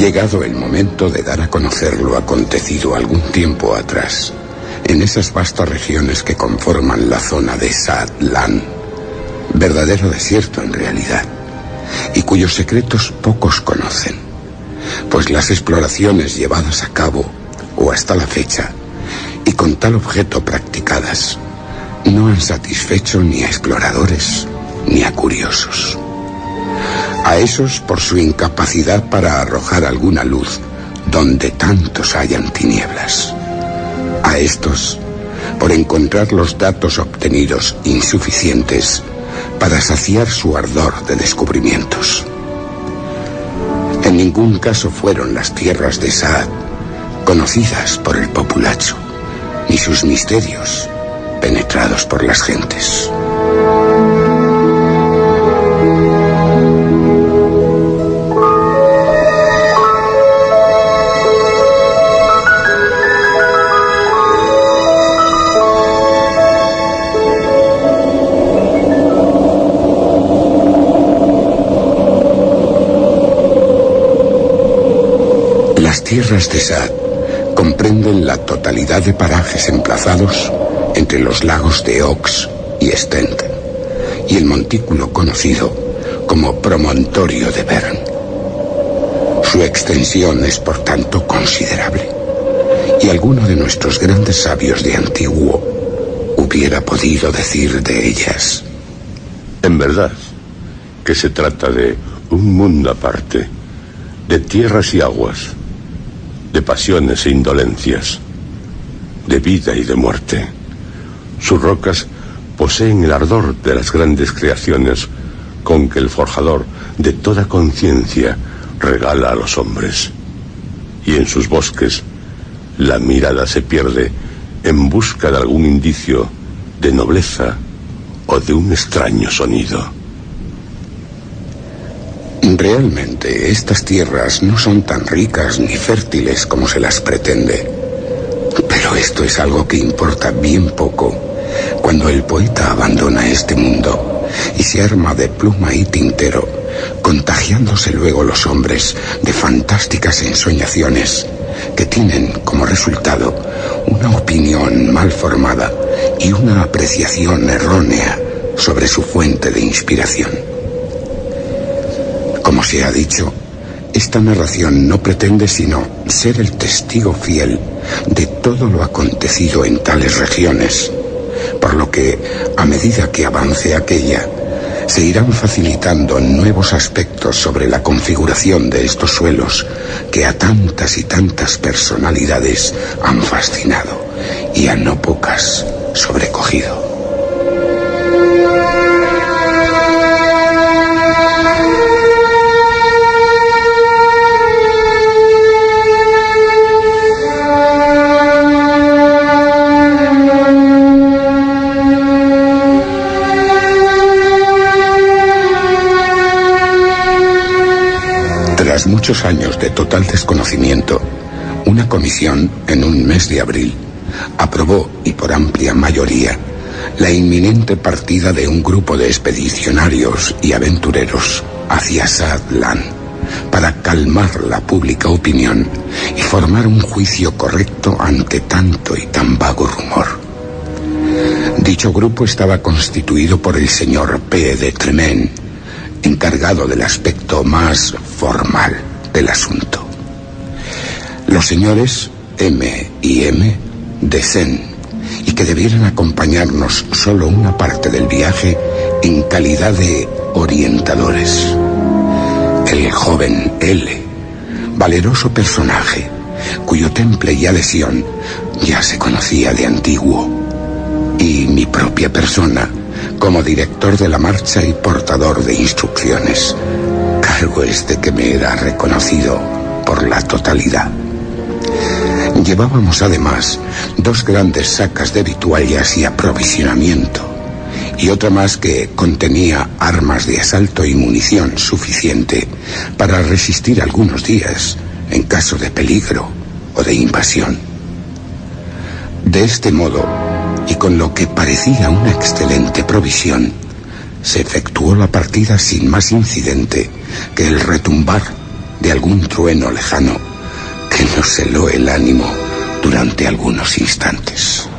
llegado el momento de dar a conocer lo acontecido algún tiempo atrás, en esas vastas regiones que conforman la zona de Saad-Lan, verdadero desierto en realidad, y cuyos secretos pocos conocen, pues las exploraciones llevadas a cabo, o hasta la fecha, y con tal objeto practicadas, no han satisfecho ni a exploradores ni a curiosos. A esos por su incapacidad para arrojar alguna luz donde tantos hayan tinieblas. A estos por encontrar los datos obtenidos insuficientes para saciar su ardor de descubrimientos. En ningún caso fueron las tierras de Saad conocidas por el populacho, ni sus misterios penetrados por las gentes. Las tierras de Saad comprenden la totalidad de parajes emplazados entre los lagos de Ox y Stent y el montículo conocido como promontorio de Bern. Su extensión es por tanto considerable y alguno de nuestros grandes sabios de antiguo hubiera podido decir de ellas: en verdad que se trata de un mundo aparte, de tierras y aguas, de pasiones e indolencias, de vida y de muerte. Sus rocas poseen el ardor de las grandes creaciones con que el forjador de toda conciencia regala a los hombres. Y en sus bosques la mirada se pierde en busca de algún indicio de nobleza o de un extraño sonido. Realmente estas tierras no son tan ricas ni fértiles como se las pretende. Pero esto es algo que importa bien poco cuando el poeta abandona este mundo y se arma de pluma y tintero, contagiándose luego los hombres de fantásticas ensoñaciones que tienen como resultado una opinión mal formada y una apreciación errónea sobre su fuente de inspiración. Como se ha dicho, esta narración no pretende sino ser el testigo fiel de todo lo acontecido en tales regiones, por lo que, a medida que avance aquella, se irán facilitando nuevos aspectos sobre la configuración de estos suelos que a tantas y tantas personalidades han fascinado y a no pocas sobrecogido. Tras muchos años de total desconocimiento, una comisión, en un mes de abril, aprobó, y por amplia mayoría, la inminente partida de un grupo de expedicionarios y aventureros hacia Saad-Lan, para calmar la pública opinión y formar un juicio correcto ante tanto y tan vago rumor. Dicho grupo estaba constituido por el señor P. de Tremaine, encargado del aspecto más formal del asunto. Los señores M. y M. de Sen, y que debieran acompañarnos solo una parte del viaje en calidad de orientadores. El joven L., valeroso personaje, cuyo temple y adhesión ya se conocía de antiguo, y mi propia persona, como director de la marcha y portador de instrucciones, cargo este que me era reconocido por la totalidad. Llevábamos además 2 grandes sacas de vituallas y aprovisionamiento, y otra más que contenía armas de asalto y munición suficiente para resistir algunos días en caso de peligro o de invasión. De este modo, y con lo que parecía una excelente provisión, se efectuó la partida sin más incidente que el retumbar de algún trueno lejano que nos heló el ánimo durante algunos instantes.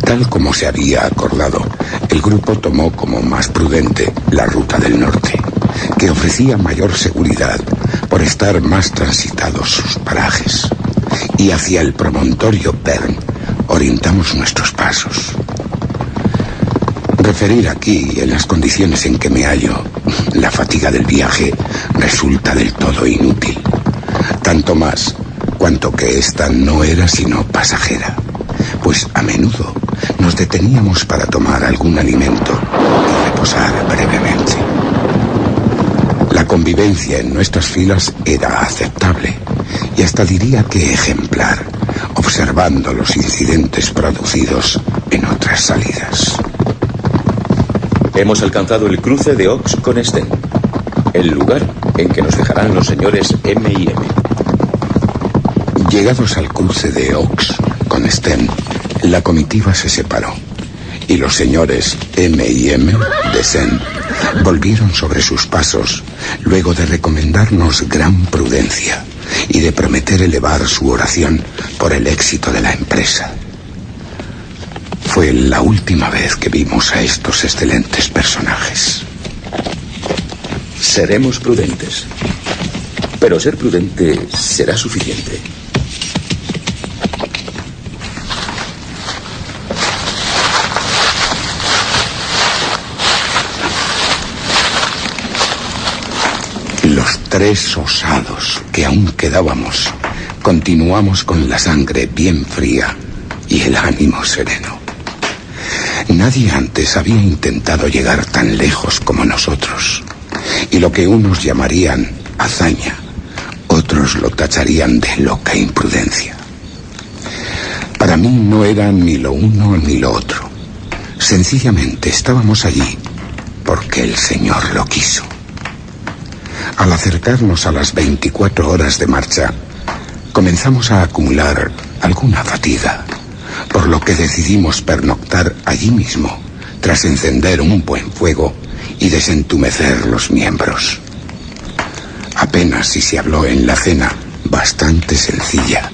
Tal como se había acordado, el grupo tomó como más prudente la ruta del norte, que ofrecía mayor seguridad por estar más transitados sus parajes, y hacia el promontorio Bern orientamos nuestros pasos. Referir aquí, en las condiciones en que me hallo, la fatiga del viaje resulta del todo inútil, tanto más cuanto que esta no era sino pasajera, pues a menudo nos deteníamos para tomar algún alimento y reposar brevemente. La convivencia en nuestras filas era aceptable y hasta diría que ejemplar, observando los incidentes producidos en otras salidas. Hemos alcanzado el cruce de Ox con Sten, el lugar en que nos dejarán los señores M&M. Llegados al cruce de Ox con Sten, la comitiva se separó y los señores M&M de Sen volvieron sobre sus pasos luego de recomendarnos gran prudencia y de prometer elevar su oración por el éxito de la empresa. Fue la última vez que vimos a estos excelentes personajes. Seremos prudentes, pero ser prudente será suficiente. Los tres osados que aún quedábamos, continuamos con la sangre bien fría y el ánimo sereno. Nadie antes había intentado llegar tan lejos como nosotros, y lo que unos llamarían hazaña, otros lo tacharían de loca imprudencia. Para mí no era ni lo uno ni lo otro. Sencillamente estábamos allí porque el Señor lo quiso. Al acercarnos a las 24 horas de marcha, comenzamos a acumular alguna fatiga, por lo que decidimos pernoctar allí mismo, tras encender un buen fuego y desentumecer los miembros. Apenas si se habló en la cena, bastante sencilla,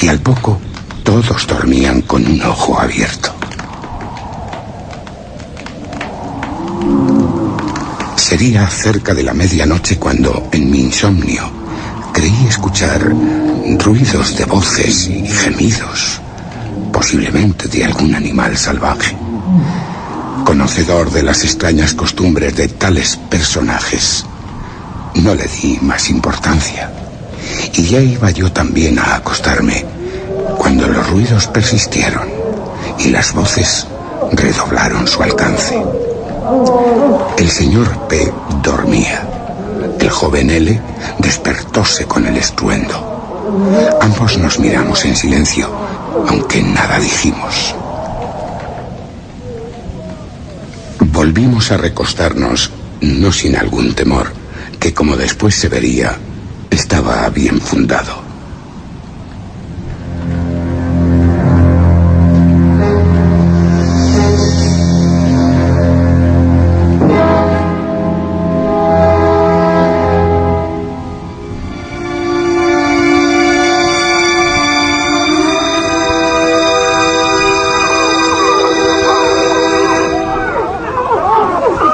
y al poco todos dormían con un ojo abierto. Sería cerca de la medianoche cuando, en mi insomnio, creí escuchar ruidos de voces y gemidos, posiblemente de algún animal salvaje. Conocedor de las extrañas costumbres de tales personajes, no le di más importancia, y ya iba yo también a acostarme, cuando los ruidos persistieron y las voces redoblaron su alcance. El señor P. dormía. El joven L. despertóse con el estruendo. Ambos nos miramos en silencio, aunque nada dijimos. Volvimos a recostarnos, no sin algún temor, que como después se vería, estaba bien fundado.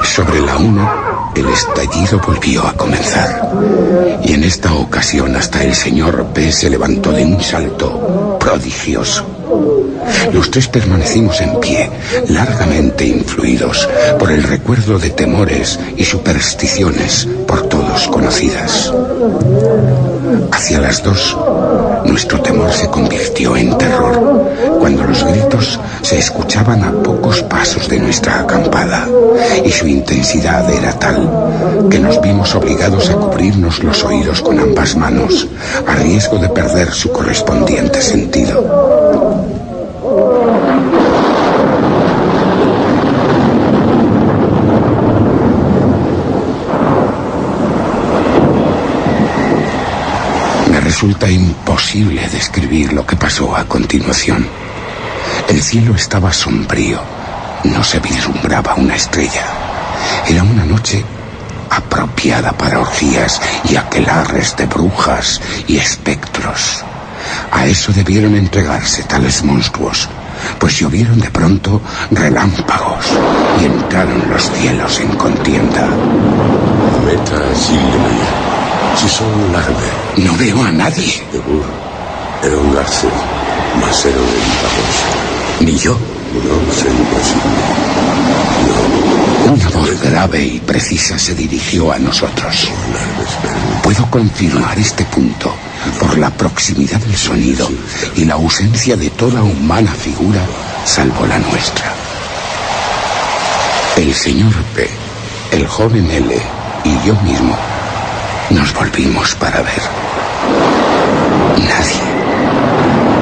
Sobre la 1, el estallido volvió a comenzar, y en esta ocasión hasta el señor P. se levantó de un salto prodigioso. Los tres permanecimos en pie, largamente influidos por el recuerdo de temores y supersticiones por todos conocidas. Hacia las 2, nuestro temor se convirtió en terror, cuando los gritos se escuchaban a pocos pasos de nuestra acampada, y su intensidad era tal que nos vimos obligados a cubrirnos los oídos con ambas manos, a riesgo de perder su correspondiente sentido. Resulta imposible describir lo que pasó a continuación. El cielo estaba sombrío. No se vislumbraba una estrella. Era una noche apropiada para orgías y aquelarres de brujas y espectros. A eso debieron entregarse tales monstruos, pues llovieron de pronto relámpagos y entraron los cielos en contienda. Meta Silvia, si son larve. No veo a nadie. Debur, era un garce, masero de impagos. Ni yo. No sé imposible. No. Una voz grave y precisa se dirigió a nosotros. Puedo confirmar este punto por la proximidad del sonido y la ausencia de toda humana figura salvo la nuestra. El señor P, el joven L y yo mismo nos volvimos para ver. Nadie.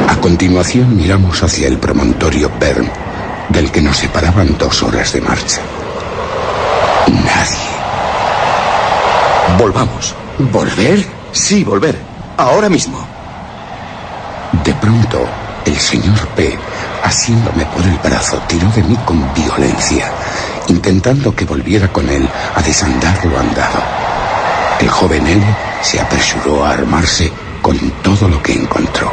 A continuación miramos hacia el promontorio Bern, del que nos separaban 2 horas de marcha. Nadie. Volvamos. ¿Volver? Sí, volver. Ahora mismo. De pronto, el señor P, asiéndome por el brazo, tiró de mí con violencia, intentando que volviera con él a desandar lo andado. El joven L se apresuró a armarse con todo lo que encontró.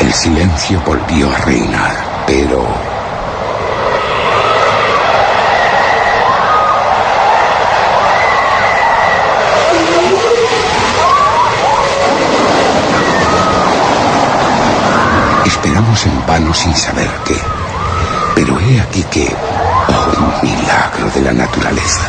El silencio volvió a reinar, pero... Esperamos en vano sin saber qué. Pero he aquí que, oh milagro de la naturaleza,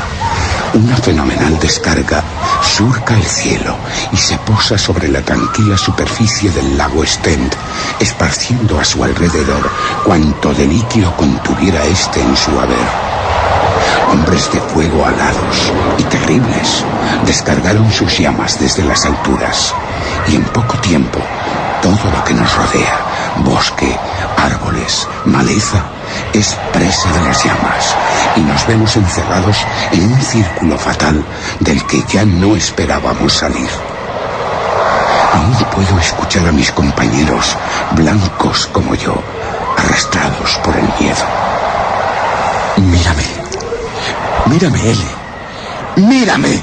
una fenomenal descarga surca el cielo y se posa sobre la tranquila superficie del lago Stend, esparciendo a su alrededor cuanto de líquido contuviera éste en su haber. Hombres de fuego alados y terribles descargaron sus llamas desde las alturas, y en poco tiempo todo lo que nos rodea, bosque, árboles, maleza, es presa de las llamas, y nos vemos encerrados en un círculo fatal del que ya no esperábamos salir. Aún puedo escuchar a mis compañeros, blancos como yo, arrastrados por el miedo. Mírame. Mírame, L. ¡Mírame!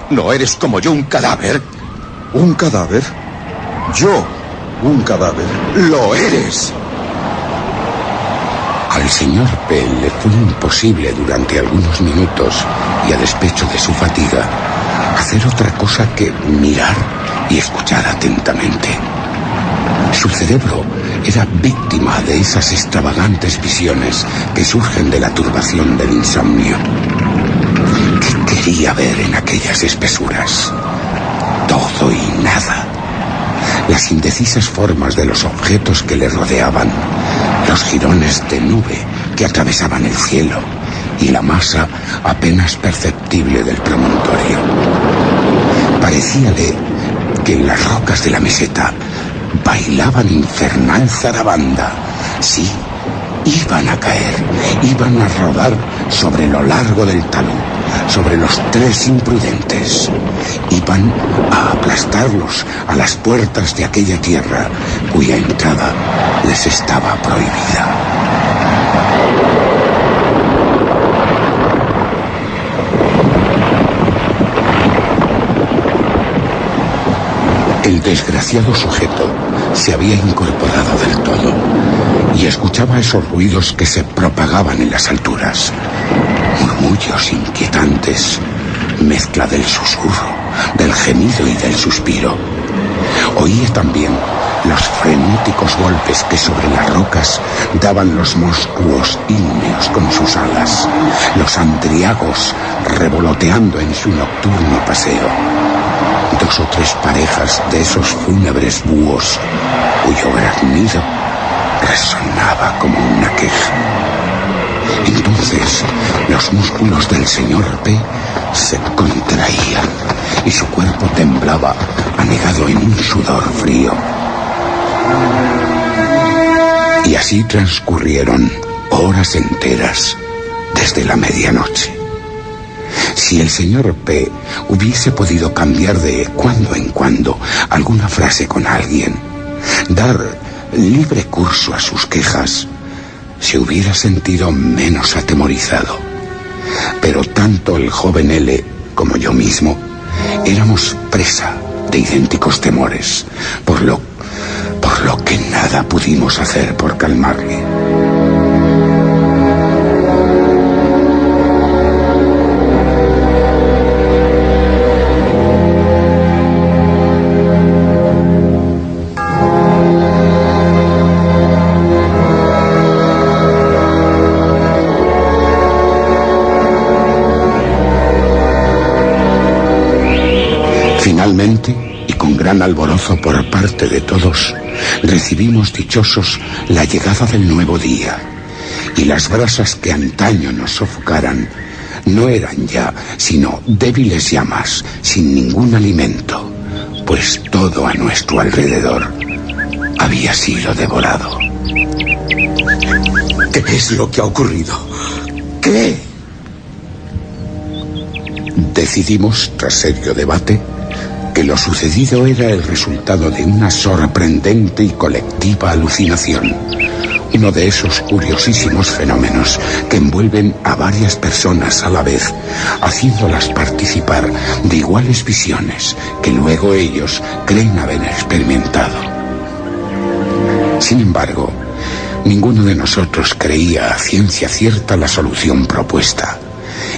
¿No eres como yo un cadáver? ¿Un cadáver? ¿Yo? ¿Un cadáver? ¡Lo eres! Al señor P le fue imposible durante algunos minutos, y a despecho de su fatiga, hacer otra cosa que mirar y escuchar atentamente. Su cerebro era víctima de esas extravagantes visiones que surgen de la turbación del insomnio. ¿Qué quería ver en aquellas espesuras? Todo y nada. Las indecisas formas de los objetos que le rodeaban, los jirones de nube que atravesaban el cielo y la masa apenas perceptible del promontorio. Parecíale que en las rocas de la meseta bailaban infernal zarabanda. Sí, iban a caer, iban a rodar sobre lo largo del talud, sobre los 3 imprudentes. Iban a aplastarlos a las puertas de aquella tierra cuya entrada les estaba prohibida. El desgraciado sujeto se había incorporado del todo y escuchaba esos ruidos que se propagaban en las alturas. Murmullos inquietantes, mezcla del susurro, del gemido y del suspiro. Oía también los frenéticos golpes que sobre las rocas daban los monstruos ígneos con sus alas, los andriagos revoloteando en su nocturno paseo. 2 o 3 parejas de esos fúnebres búhos, cuyo graznido resonaba como una queja. Entonces, los músculos del señor P se contraían y su cuerpo temblaba, anegado en un sudor frío. Y así transcurrieron horas enteras, desde la medianoche. Si el señor P. hubiese podido cambiar de cuando en cuando alguna frase con alguien, dar libre curso a sus quejas, se hubiera sentido menos atemorizado. Pero tanto el joven L. como yo mismo éramos presa de idénticos temores, por lo que nada pudimos hacer por calmarle. Finalmente, y con gran alborozo por parte de todos, recibimos dichosos la llegada del nuevo día, y las brasas que antaño nos sofocaran no eran ya sino débiles llamas sin ningún alimento, pues todo a nuestro alrededor había sido devorado. ¿Qué es lo que ha ocurrido? ¿Qué? Decidimos, tras serio debate, que lo sucedido era el resultado de una sorprendente y colectiva alucinación, uno de esos curiosísimos fenómenos que envuelven a varias personas a la vez, haciéndolas participar de iguales visiones que luego ellos creen haber experimentado. Sin embargo, ninguno de nosotros creía a ciencia cierta la solución propuesta,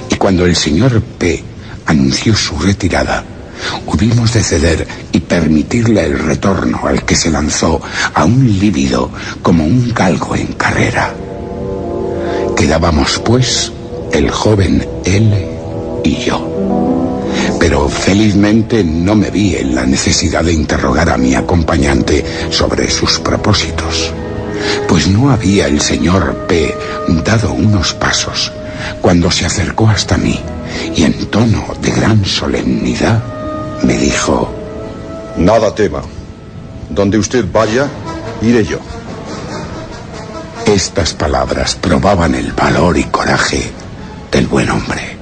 y cuando el señor P. anunció su retirada, hubimos de ceder y permitirle el retorno al que se lanzó a un lívido como un galgo en carrera. Quedábamos, pues, el joven L. y yo. Pero felizmente no me vi en la necesidad de interrogar a mi acompañante sobre sus propósitos, pues no había el señor P. dado unos pasos cuando se acercó hasta mí y en tono de gran solemnidad me dijo: Nada tema. Donde usted vaya, iré yo. Estas palabras probaban el valor y coraje del buen hombre.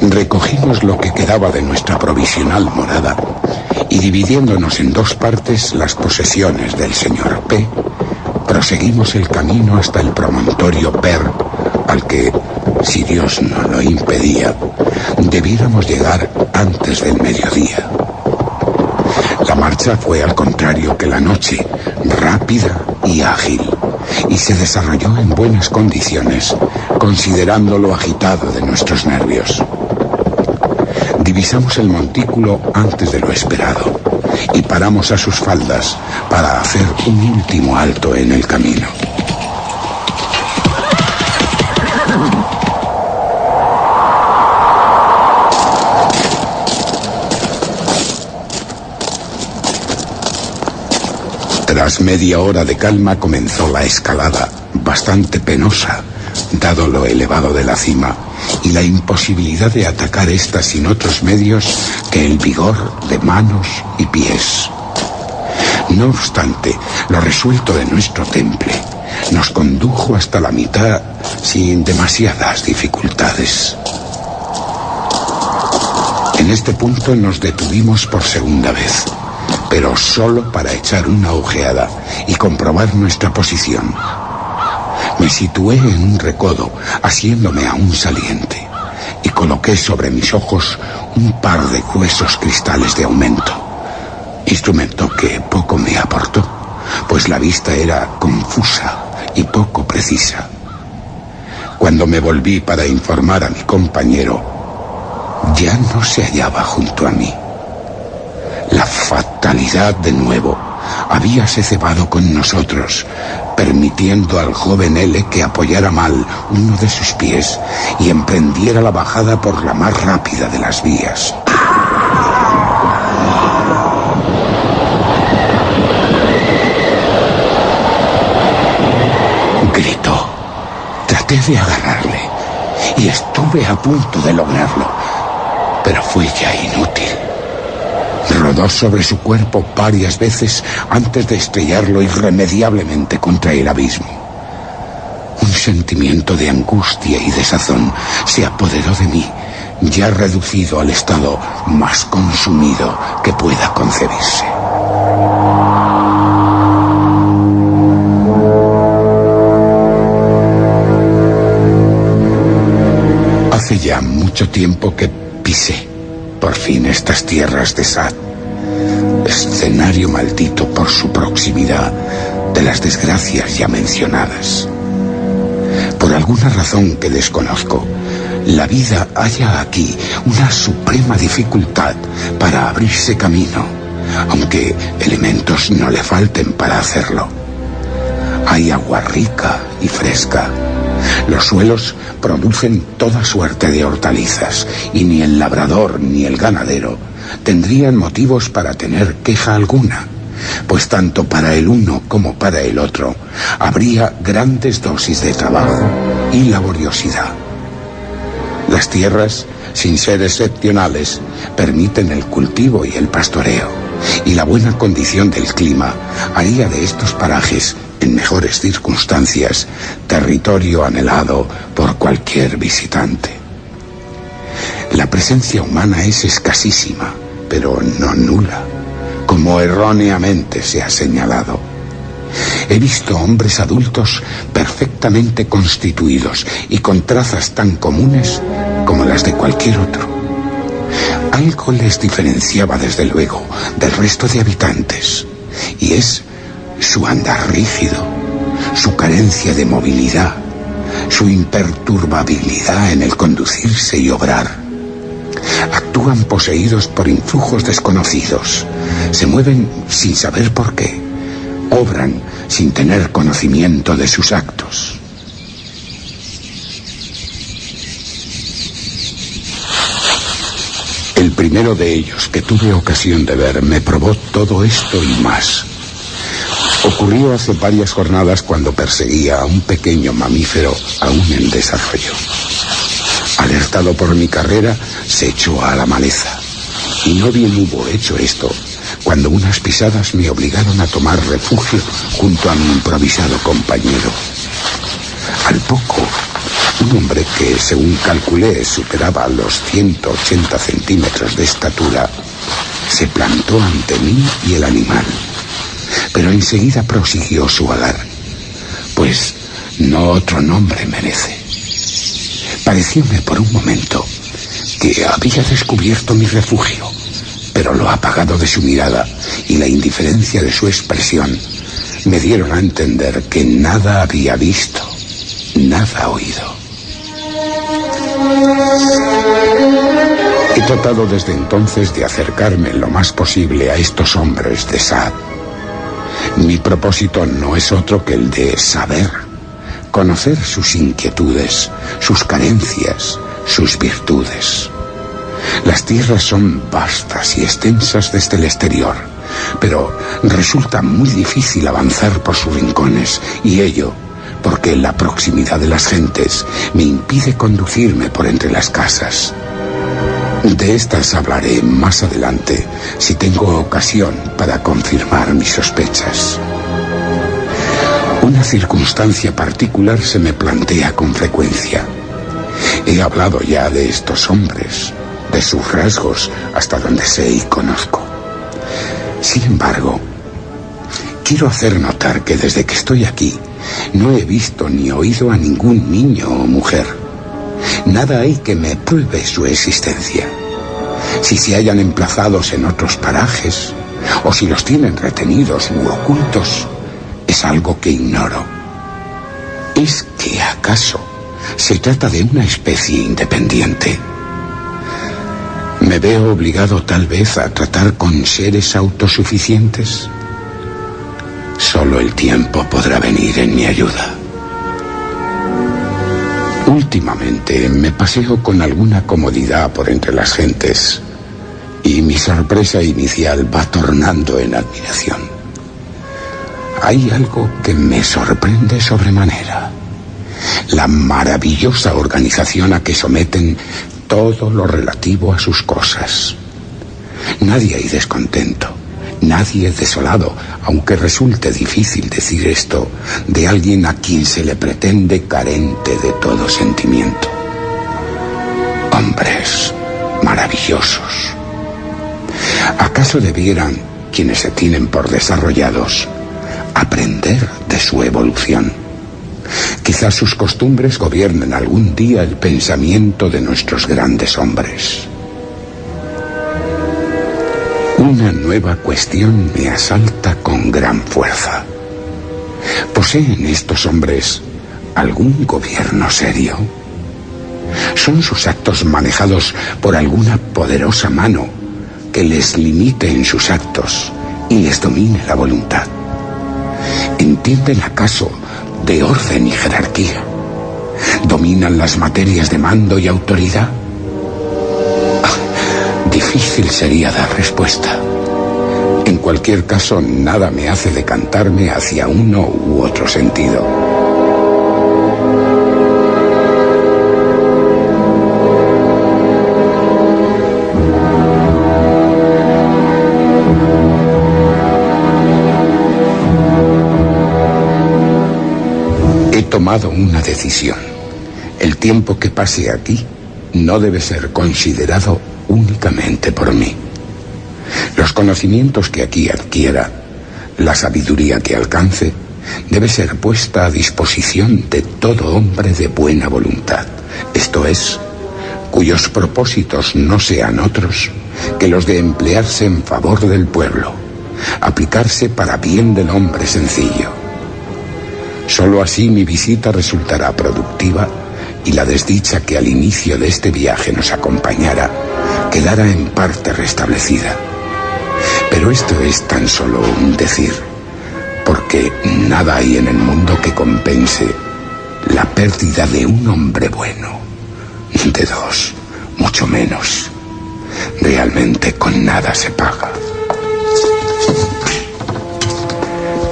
Recogimos lo que quedaba de nuestra provisional morada y, dividiéndonos en dos partes las posesiones del señor P., proseguimos el camino hasta el promontorio Per, al que, si Dios no lo impedía, debiéramos llegar antes del mediodía. La marcha fue, al contrario que la noche, rápida y ágil, y se desarrolló en buenas condiciones, considerando lo agitado de nuestros nervios. Divisamos el montículo antes de lo esperado y paramos a sus faldas para hacer un último alto en el camino. Tras media hora de calma comenzó la escalada, bastante penosa, dado lo elevado de la cima y la imposibilidad de atacar esta sin otros medios que el vigor de manos y pies. No obstante, lo resuelto de nuestro temple nos condujo hasta la mitad sin demasiadas dificultades. En este punto nos detuvimos por segunda vez, pero solo para echar una ojeada y comprobar nuestra posición. Me situé en un recodo, asiéndome a un saliente, y coloqué sobre mis ojos un par de gruesos cristales de aumento, instrumento que poco me aportó, pues la vista era confusa y poco precisa. Cuando me volví para informar a mi compañero, ya no se hallaba junto a mí. La fatalidad de nuevo habíase cebado con nosotros, permitiendo al joven L que apoyara mal uno de sus pies y emprendiera la bajada por la más rápida de las vías. Gritó. Traté de agarrarle y estuve a punto de lograrlo, pero fue ya inútil. Rodó sobre su cuerpo varias veces antes de estrellarlo irremediablemente contra el abismo. Un sentimiento de angustia y desazón se apoderó de mí, ya reducido al estado más consumido que pueda concebirse. Hace ya mucho tiempo que pisé, por fin, estas tierras de Sad, escenario maldito por su proximidad de las desgracias ya mencionadas. Por alguna razón que desconozco, la vida halla aquí una suprema dificultad para abrirse camino, aunque elementos no le falten para hacerlo. Hay agua rica y fresca. Los suelos producen toda suerte de hortalizas y ni el labrador ni el ganadero tendrían motivos para tener queja alguna, pues tanto para el uno como para el otro habría grandes dosis de trabajo y laboriosidad. Las tierras, sin ser excepcionales, permiten el cultivo y el pastoreo, y la buena condición del clima haría de estos parajes, en mejores circunstancias, territorio anhelado por cualquier visitante. La presencia humana es escasísima, pero no nula, como erróneamente se ha señalado. He visto hombres adultos perfectamente constituidos y con trazas tan comunes como las de cualquier otro. Algo les diferenciaba desde luego del resto de habitantes, y es su andar rígido, su carencia de movilidad, su imperturbabilidad en el conducirse y obrar. Actúan poseídos por influjos desconocidos, se mueven sin saber por qué, obran sin tener conocimiento de sus actos. El primero de ellos que tuve ocasión de ver me probó todo esto y más. Ocurrió hace varias jornadas cuando perseguía a un pequeño mamífero aún en desarrollo. Alertado por mi carrera, se echó a la maleza. Y no bien hubo hecho esto, cuando unas pisadas me obligaron a tomar refugio junto a mi improvisado compañero. Al poco, un hombre que, según calculé, superaba los 180 centímetros de estatura, se plantó ante mí y el animal, pero enseguida prosiguió su vagar, pues no otro nombre merece. Parecióme por un momento que había descubierto mi refugio, pero lo apagado de su mirada y la indiferencia de su expresión me dieron a entender que nada había visto, nada oído. He tratado desde entonces de acercarme lo más posible a estos hombres de Sad. Mi propósito no es otro que el de saber, conocer sus inquietudes, sus carencias, sus virtudes. Las tierras son vastas y extensas desde el exterior, pero resulta muy difícil avanzar por sus rincones, y ello porque la proximidad de las gentes me impide conducirme por entre las casas. De estas hablaré más adelante, si tengo ocasión para confirmar mis sospechas. Una circunstancia particular se me plantea con frecuencia. He hablado ya de estos hombres, de sus rasgos, hasta donde sé y conozco. Sin embargo, quiero hacer notar que desde que estoy aquí no he visto ni oído a ningún niño o mujer. Nada hay que me pruebe su existencia. Si se hallan emplazados en otros parajes, o si los tienen retenidos u ocultos, es algo que ignoro. ¿Es que acaso se trata de una especie independiente? ¿Me veo obligado tal vez a tratar con seres autosuficientes? Solo el tiempo podrá venir en mi ayuda. Últimamente me paseo con alguna comodidad por entre las gentes, y mi sorpresa inicial va tornando en admiración. Hay algo que me sorprende sobremanera: la maravillosa organización a que someten todo lo relativo a sus cosas. Nadie hay descontento, nadie desolado, aunque resulte difícil decir esto de alguien a quien se le pretende carente de todo sentimiento. Hombres maravillosos. ¿Acaso debieran, quienes se tienen por desarrollados, aprender de su evolución? Quizás sus costumbres gobiernen algún día el pensamiento de nuestros grandes hombres. Una nueva cuestión me asalta con gran fuerza. ¿Poseen estos hombres algún gobierno serio? ¿Son sus actos manejados por alguna poderosa mano que les limite en sus actos y les domine la voluntad? ¿Entienden acaso de orden y jerarquía? ¿Dominan las materias de mando y autoridad? Difícil sería dar respuesta. En cualquier caso, nada me hace decantarme hacia uno u otro sentido. He tomado una decisión. El tiempo que pase aquí no debe ser considerado únicamente por mí. Los conocimientos que aquí adquiera, la sabiduría que alcance, debe ser puesta a disposición de todo hombre de buena voluntad, esto es, cuyos propósitos no sean otros que los de emplearse en favor del pueblo, aplicarse para bien del hombre sencillo. Solo así mi visita resultará productiva y la desdicha que al inicio de este viaje nos acompañara quedara en parte restablecida. Pero esto es tan solo un decir, porque nada hay en el mundo que compense la pérdida de un hombre bueno, de dos, mucho menos. Realmente con nada se paga.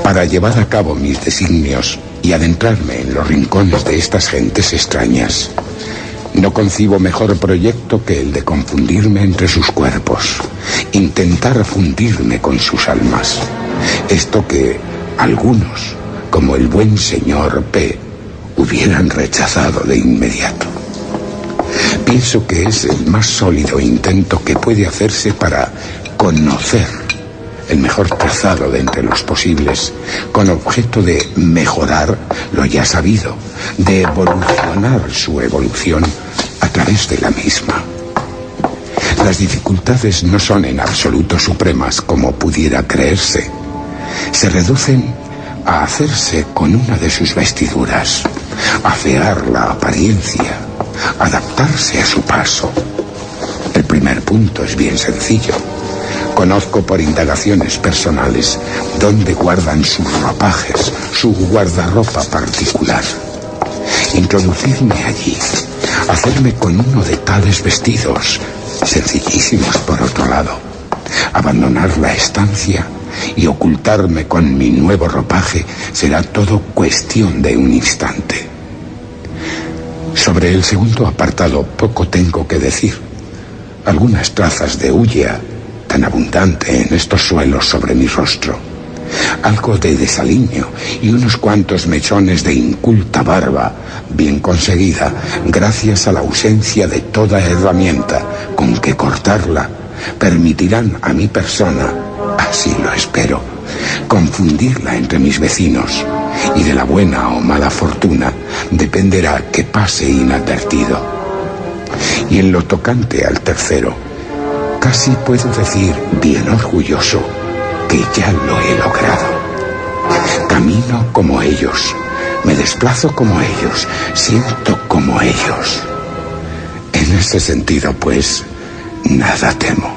Para llevar a cabo mis designios y adentrarme en los rincones de estas gentes extrañas, no concibo mejor proyecto que el de confundirme entre sus cuerpos, intentar fundirme con sus almas. Esto que algunos, como el buen señor P, hubieran rechazado de inmediato. Pienso que es el más sólido intento que puede hacerse para conocer el mejor trazado de entre los posibles, con objeto de mejorar lo ya sabido, de evolucionar su evolución a través de la misma. Las dificultades no son en absoluto supremas como pudiera creerse. Se reducen a hacerse con una de sus vestiduras, afear la apariencia, adaptarse a su paso. El primer punto es bien sencillo. Conozco por indagaciones personales dónde guardan sus ropajes, su guardarropa particular. Introducirme allí, hacerme con uno de tales vestidos, sencillísimos por otro lado, abandonar la estancia y ocultarme con mi nuevo ropaje será todo cuestión de un instante. Sobre el segundo apartado poco tengo que decir. Algunas trazas de hulla tan abundante en estos suelos sobre mi rostro, algo de desaliño y unos cuantos mechones de inculta barba, bien conseguida gracias a la ausencia de toda herramienta con que cortarla, permitirán a mi persona, así lo espero, confundirla entre mis vecinos, y de la buena o mala fortuna dependerá que pase inadvertido. Y en lo tocante al tercero, casi puedo decir bien orgulloso que ya lo he logrado. Camino como ellos, me desplazo como ellos, siento como ellos. En ese sentido, pues, nada temo.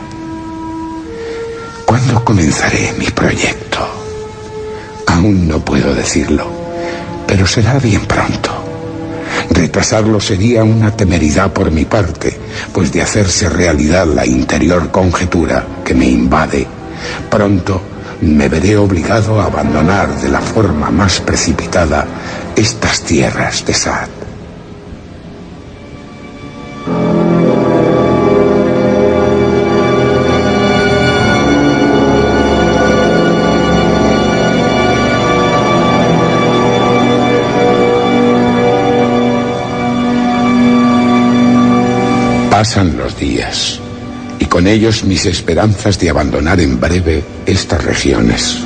¿Cuándo comenzaré mi proyecto? Aún no puedo decirlo, pero será bien pronto. Retrasarlo sería una temeridad por mi parte, pues de hacerse realidad la interior conjetura que me invade, pronto me veré obligado a abandonar de la forma más precipitada estas tierras de Sad. Pasan los días, y con ellos mis esperanzas de abandonar en breve estas regiones.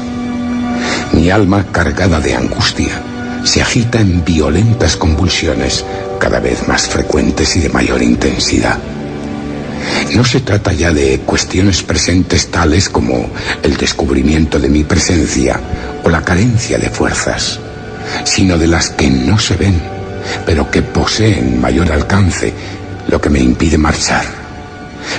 Mi alma, cargada de angustia, se agita en violentas convulsiones, cada vez más frecuentes y de mayor intensidad. No se trata ya de cuestiones presentes tales como el descubrimiento de mi presencia o la carencia de fuerzas, sino de las que no se ven, pero que poseen mayor alcance, lo que me impide marchar.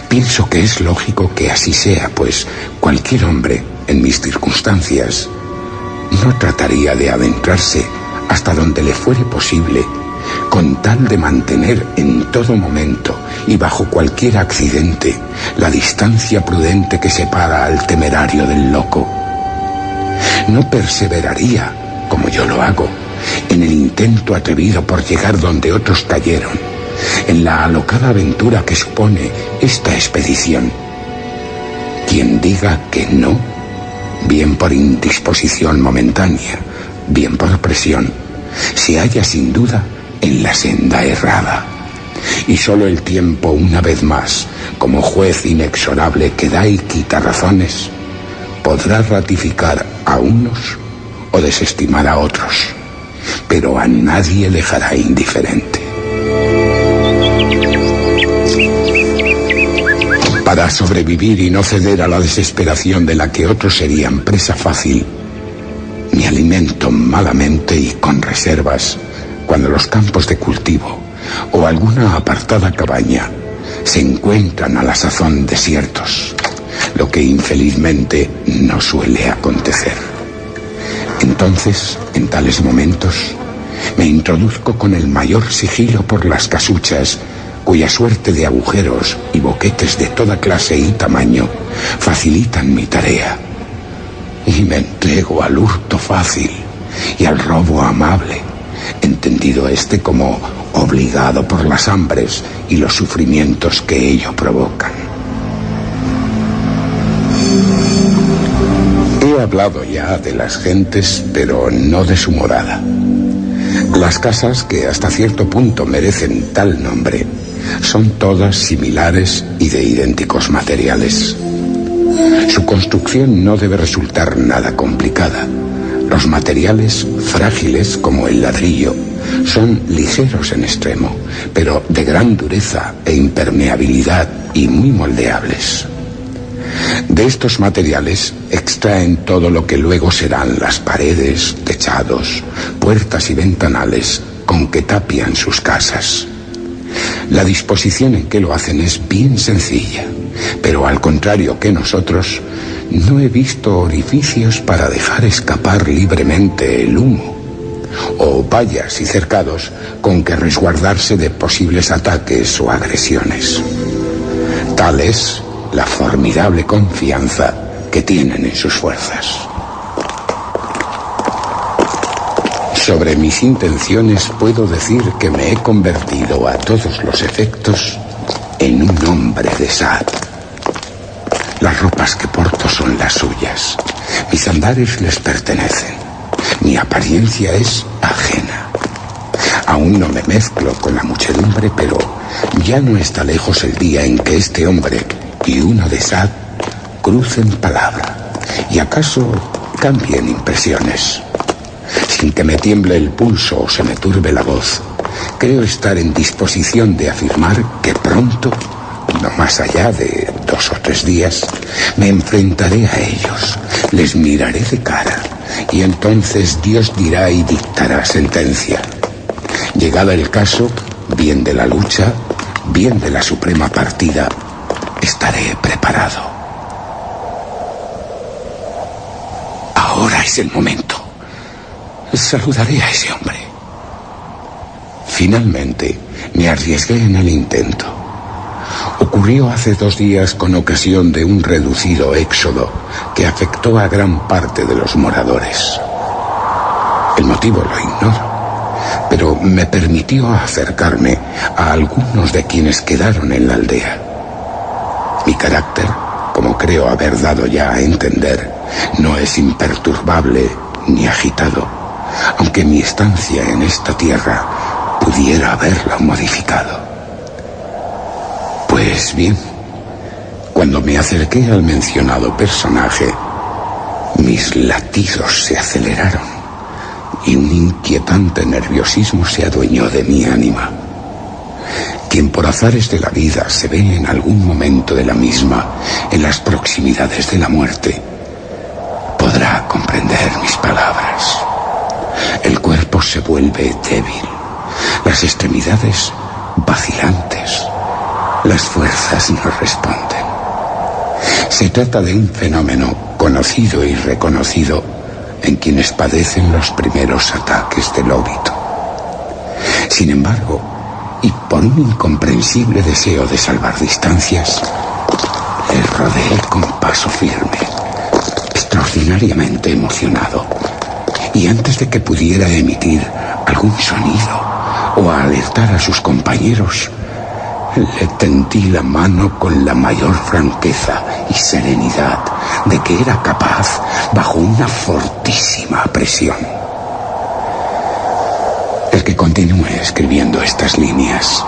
Pienso que es lógico que así sea, pues cualquier hombre, en mis circunstancias, no trataría de adentrarse hasta donde le fuere posible, con tal de mantener en todo momento y bajo cualquier accidente la distancia prudente que separa al temerario del loco. No perseveraría, como yo lo hago, en el intento atrevido por llegar donde otros cayeron, en la alocada aventura que supone esta expedición. Quien diga que no, bien por indisposición momentánea, bien por presión, se halla sin duda en la senda errada. Y solo el tiempo, una vez más, como juez inexorable que da y quita razones, podrá ratificar a unos o desestimar a otros, pero a nadie dejará indiferente. Para sobrevivir y no ceder a la desesperación de la que otros serían presa fácil, me alimento malamente y con reservas cuando los campos de cultivo o alguna apartada cabaña se encuentran a la sazón desiertos, lo que infelizmente no suele acontecer. Entonces, en tales momentos, me introduzco con el mayor sigilo por las casuchas, cuya suerte de agujeros y boquetes de toda clase y tamaño facilitan mi tarea, y me entrego al hurto fácil y al robo amable, entendido este como obligado por las hambres y los sufrimientos que ello provocan. He hablado ya de las gentes, pero no de su morada. Las casas, que hasta cierto punto merecen tal nombre, son todas similares y de idénticos materiales. Su construcción no debe resultar nada complicada. Los materiales, frágiles como el ladrillo, son ligeros en extremo, pero de gran dureza e impermeabilidad y muy moldeables. De estos materiales extraen todo lo que luego serán las paredes, techados, puertas y ventanales con que tapian sus casas. La disposición en que lo hacen es bien sencilla, pero al contrario que nosotros, no he visto orificios para dejar escapar libremente el humo, o vallas y cercados con que resguardarse de posibles ataques o agresiones. Tal es la formidable confianza que tienen en sus fuerzas. Sobre mis intenciones puedo decir que me he convertido a todos los efectos en un hombre de Saad. Las ropas que porto son las suyas, mis andares les pertenecen, mi apariencia es ajena. Aún no me mezclo con la muchedumbre, pero ya no está lejos el día en que este hombre y uno de Saad crucen palabra y acaso cambien impresiones. Sin que me tiemble el pulso o se me turbe la voz, creo estar en disposición de afirmar que pronto, no más allá de 2 o 3 días, me enfrentaré a ellos, les miraré de cara, y entonces Dios dirá y dictará sentencia. Llegada el caso, bien de la lucha, bien de la suprema partida, estaré preparado. Ahora es el momento. Saludaré a ese hombre. Finalmente, me arriesgué en el intento. Ocurrió hace 2 días con ocasión de un reducido éxodo que afectó a gran parte de los moradores. El motivo lo ignoro, pero me permitió acercarme a algunos de quienes quedaron en la aldea. Mi carácter, como creo haber dado ya a entender, no es imperturbable ni agitado, aunque mi estancia en esta tierra pudiera haberla modificado. Pues bien, cuando me acerqué al mencionado personaje, mis latidos se aceleraron y un inquietante nerviosismo se adueñó de mi ánima. Quien por azares de la vida se ve en algún momento de la misma en las proximidades de la muerte, podrá comprender mis palabras. El cuerpo se vuelve débil, las extremidades vacilantes, las fuerzas no responden. Se trata de un fenómeno conocido y reconocido en quienes padecen los primeros ataques del óbito. Sin embargo, y por un incomprensible deseo de salvar distancias, le rodeé con paso firme, extraordinariamente emocionado, y antes de que pudiera emitir algún sonido o alertar a sus compañeros, le tendí la mano con la mayor franqueza y serenidad de que era capaz bajo una fortísima presión. El que continúe escribiendo estas líneas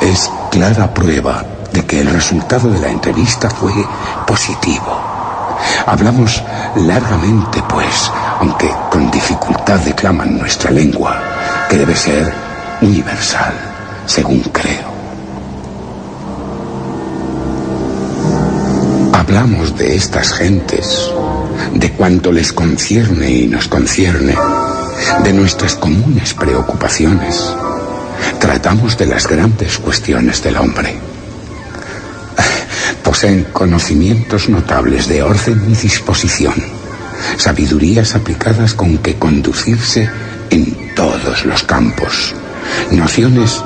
es clara prueba de que el resultado de la entrevista fue positivo. Hablamos largamente, pues, aunque con dificultad declaman nuestra lengua, que debe ser universal, según creo. Hablamos de estas gentes, de cuanto les concierne y nos concierne, de nuestras comunes preocupaciones. Tratamos de las grandes cuestiones del hombre. Poseen conocimientos notables de orden y disposición, sabidurías aplicadas con que conducirse en todos los campos, nociones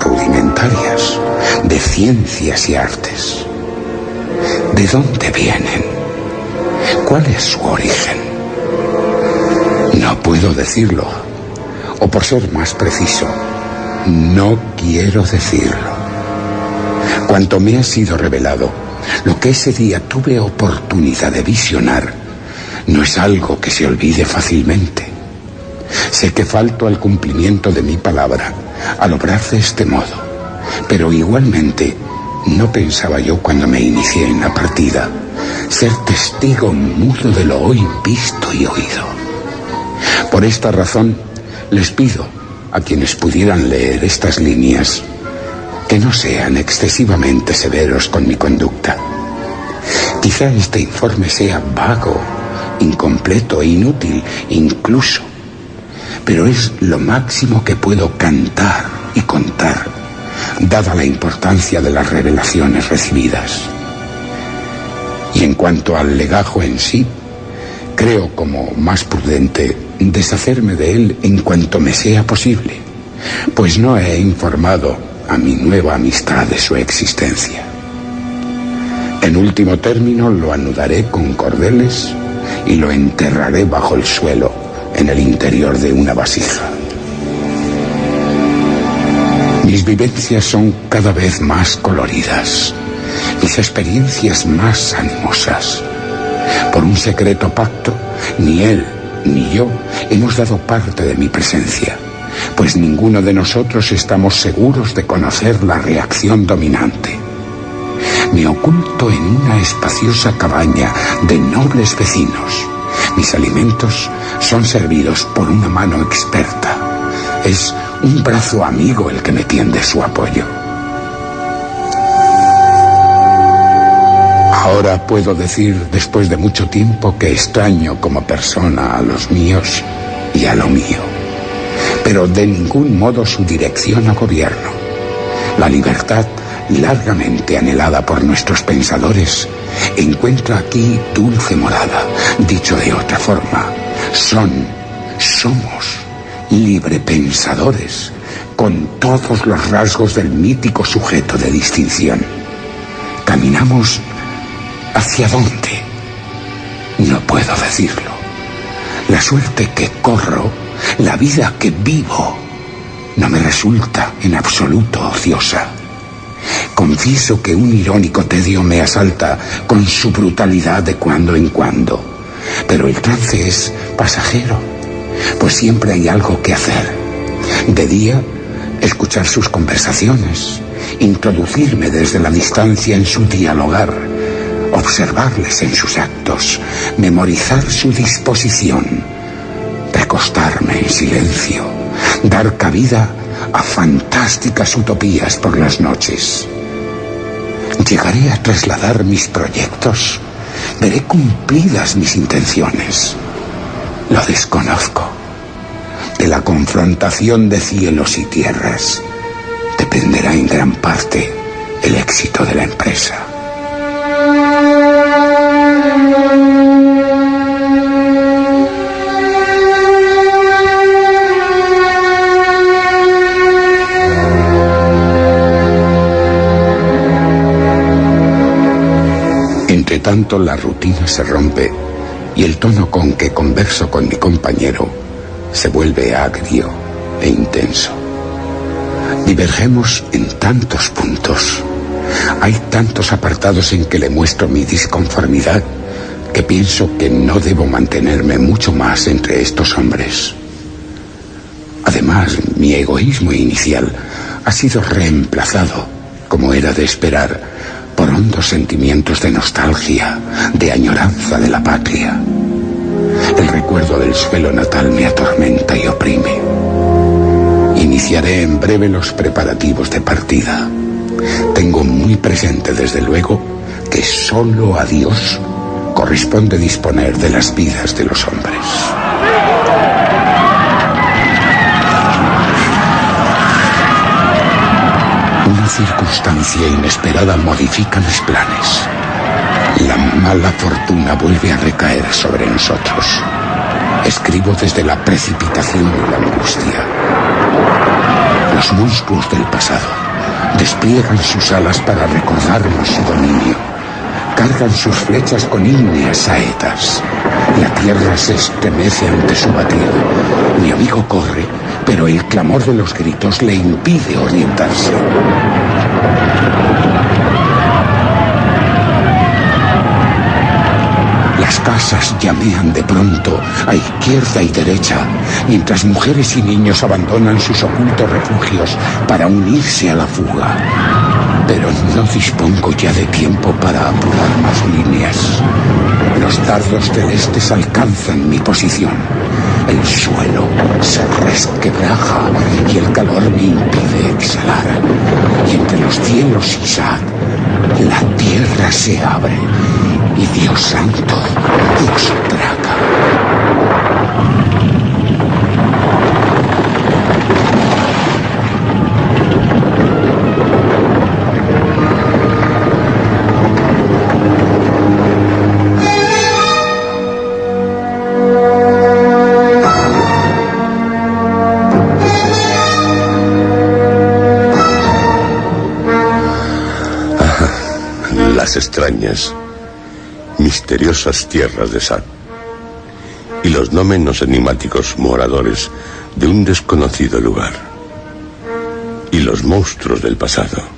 rudimentarias de ciencias y artes. ¿De dónde vienen? ¿Cuál es su origen? No puedo decirlo, o por ser más preciso, no quiero decirlo. Cuanto me ha sido revelado, lo que ese día tuve oportunidad de visionar, no es algo que se olvide fácilmente. Sé que falto al cumplimiento de mi palabra al obrar de este modo, pero igualmente no pensaba yo cuando me inicié en la partida ser testigo mudo de lo hoy visto y oído. Por esta razón les pido a quienes pudieran leer estas líneas que no sean excesivamente severos con mi conducta. Quizá este informe sea vago, incompleto e inútil incluso, pero es lo máximo que puedo cantar y contar, dada la importancia de las revelaciones recibidas. Y en cuanto al legajo en sí, creo como más prudente deshacerme de él en cuanto me sea posible, pues no he informado a mi nueva amistad de su existencia. En último término, lo anudaré con cordeles y lo enterraré bajo el suelo en el interior de una vasija. Mis vivencias son cada vez más coloridas, mis experiencias más animosas. Por un secreto pacto, ni él ni yo hemos dado parte de mi presencia, pues ninguno de nosotros estamos seguros de conocer la reacción dominante. Me oculto en una espaciosa cabaña de nobles vecinos. Mis alimentos son servidos por una mano experta. Es un brazo amigo el que me tiende su apoyo. Ahora puedo decir, después de mucho tiempo, que extraño como persona a los míos y a lo mío, pero de ningún modo su dirección o gobierno. La libertad, largamente anhelada por nuestros pensadores, encuentra aquí dulce morada. Dicho de otra forma, somos librepensadores, con todos los rasgos del mítico sujeto de distinción. Caminamos ¿hacia dónde? No puedo decirlo. La suerte que corro, la vida que vivo, no me resulta en absoluto ociosa. Confieso que un irónico tedio me asalta con su brutalidad de cuando en cuando, pero el trance es pasajero, pues siempre hay algo que hacer. De día, escuchar sus conversaciones, introducirme desde la distancia en su dialogar, observarles en sus actos, memorizar su disposición, recostarme en silencio, dar cabida a fantásticas utopías por las noches. ¿Llegaré a trasladar mis proyectos? ¿Veré cumplidas mis intenciones? Lo desconozco. De la confrontación de cielos y tierras dependerá en gran parte el éxito de la empresa. Entre tanto, la rutina se rompe y el tono con que converso con mi compañero se vuelve agrio e intenso. Divergemos en tantos puntos. Hay tantos apartados en que le muestro mi disconformidad que pienso que no debo mantenerme mucho más entre estos hombres. Además, mi egoísmo inicial ha sido reemplazado, como era de esperar, por hondos sentimientos de nostalgia, de añoranza de la patria. El recuerdo del suelo natal me atormenta y oprime. Iniciaré en breve los preparativos de partida. Tengo muy presente, desde luego, que solo a Dios corresponde disponer de las vidas de los hombres. Una circunstancia inesperada modifica los planes. La mala fortuna vuelve a recaer sobre nosotros. Escribo desde la precipitación y la angustia. Los monstruos del pasado despliegan sus alas para recordarnos su dominio. Cargan sus flechas con ígneas saetas. La tierra se estremece ante su batir. Mi amigo corre, pero el clamor de los gritos le impide orientarse. Las casas llamean de pronto a izquierda y derecha, mientras mujeres y niños abandonan sus ocultos refugios para unirse a la fuga. Pero no dispongo ya de tiempo para apurar más líneas. Los dardos celestes alcanzan mi posición. El suelo se resquebraja y el calor me impide exhalar. Y entre los cielos y Sad, la tierra se abre y Dios santo los traga. Las extrañas, misteriosas tierras de Sad y los no menos enigmáticos moradores de un desconocido lugar y los monstruos del pasado.